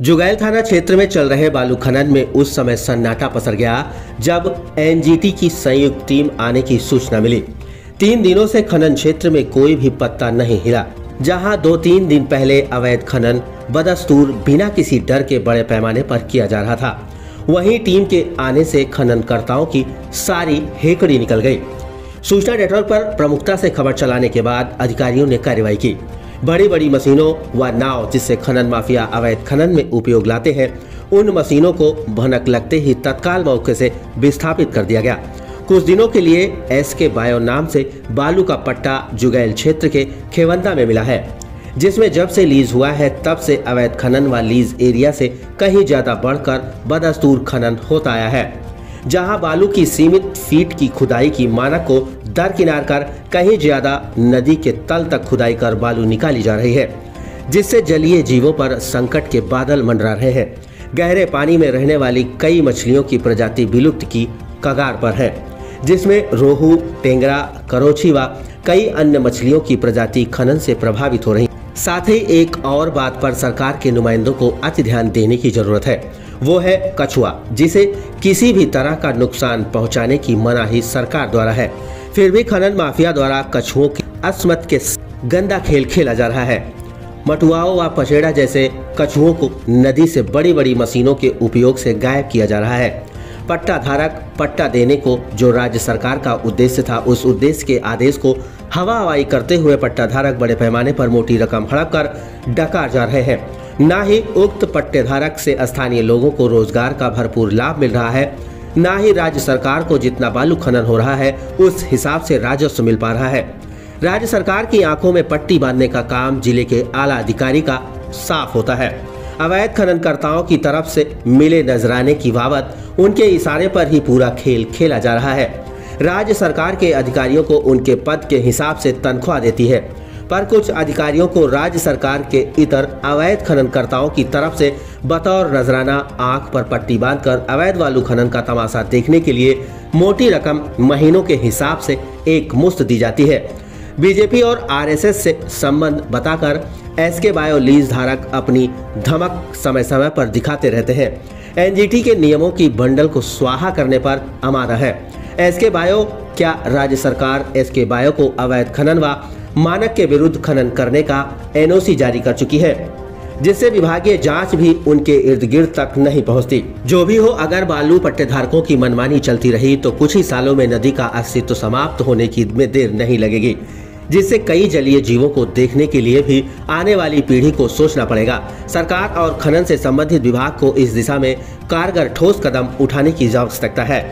जुगैल थाना क्षेत्र में चल रहे बालू खनन में उस समय सन्नाटा पसर गया जब एनजीटी की संयुक्त टीम आने की सूचना मिली। 3 दिनों से खनन क्षेत्र में कोई भी पत्ता नहीं हिला। जहां 2-3 दिन पहले अवैध खनन बदस्तूर बिना किसी डर के बड़े पैमाने पर किया जा रहा था, वहीं टीम के आने से खननकर्ताओं की सारी हेकड़ी निकल गई। सूचना नेटवर्क पर प्रमुखता से खबर चलाने के बाद अधिकारियों ने कार्रवाई की। बड़ी बड़ी मशीनों व नाव जिससे खनन माफिया अवैध खनन में उपयोग लाते हैं, उन मशीनों को भनक लगते ही तत्काल मौके से विस्थापित कर दिया गया। कुछ दिनों के लिए एसके बायो नाम से बालू का पट्टा जुगैल क्षेत्र के खेवंदा में मिला है, जिसमें जब से लीज हुआ है तब से अवैध खनन व लीज एरिया से कहीं ज्यादा बढ़कर बदस्तूर खनन होता आया है। जहां बालू की सीमित फीट की खुदाई की मानक को दरकिनार कर कहीं ज्यादा नदी के तल तक खुदाई कर बालू निकाली जा रही है, जिससे जलीय जीवों पर संकट के बादल मंडरा रहे हैं। गहरे पानी में रहने वाली कई मछलियों की प्रजाति विलुप्त की कगार पर है, जिसमें रोहू, टेंगरा, करोची व कई अन्य मछलियों की प्रजाति खनन से प्रभावित हो रही। साथ ही एक और बात पर सरकार के नुमाइंदों को अति ध्यान देने की जरूरत है, वो है कछुआ, जिसे किसी भी तरह का नुकसान पहुंचाने की मनाही सरकार द्वारा है। फिर भी खनन माफिया द्वारा कछुओं की अस्मत के गंदा खेल खेला जा रहा है। मटुआओं व पचेड़ा जैसे कछुओं को नदी से बड़ी बड़ी मशीनों के उपयोग से गायब किया जा रहा है। पट्टा धारक पट्टा देने को जो राज्य सरकार का उद्देश्य था, उस उद्देश्य के आदेश को हवा हवाई करते हुए पट्टा धारक बड़े पैमाने पर मोटी रकम हड़प कर डकार जा रहे हैं। न ही उक्त पट्टेधारक से स्थानीय लोगों को रोजगार का भरपूर लाभ मिल रहा है, न ही राज्य सरकार को जितना बालू खनन हो रहा है उस हिसाब से राजस्व मिल पा रहा है। राज्य सरकार की आंखों में पट्टी बांधने का काम जिले के आला अधिकारी का साफ होता है। अवैध खननकर्ताओं की तरफ से मिले नजराने की बाबत उनके इशारे पर ही पूरा खेल खेला जा रहा है। राज्य सरकार के अधिकारियों को उनके पद के हिसाब से तनख्वाह देती है, पर कुछ अधिकारियों को राज्य सरकार के इतर अवैध खननकर्ताओं की तरफ से बतौर नजराना आंख पर पट्टी बांधकर अवैध बालू खनन का तमाशा देखने के लिए मोटी रकम महीनों के हिसाब से एक मुश्त दी जाती है। बीजेपी और आरएसएस से संबंध बताकर एसके बायो लीज धारक अपनी धमक समय समय पर दिखाते रहते हैं। एनजीटी के नियमों की बंडल को स्वाहा करने पर आमादा है। एसके बायो क्या राज्य सरकार एसके बायो को अवैध खनन व मानक के विरुद्ध खनन करने का एनओसी जारी कर चुकी है, जिससे विभागीय जांच भी उनके इर्द गिर्द तक नहीं पहुंचती। जो भी हो, अगर बालू पट्टेधारकों की मनमानी चलती रही तो कुछ ही सालों में नदी का अस्तित्व समाप्त होने की में देर नहीं लगेगी, जिससे कई जलीय जीवों को देखने के लिए भी आने वाली पीढ़ी को सोचना पड़ेगा। सरकार और खनन से संबंधित विभाग को इस दिशा में कारगर ठोस कदम उठाने की आवश्यकता है।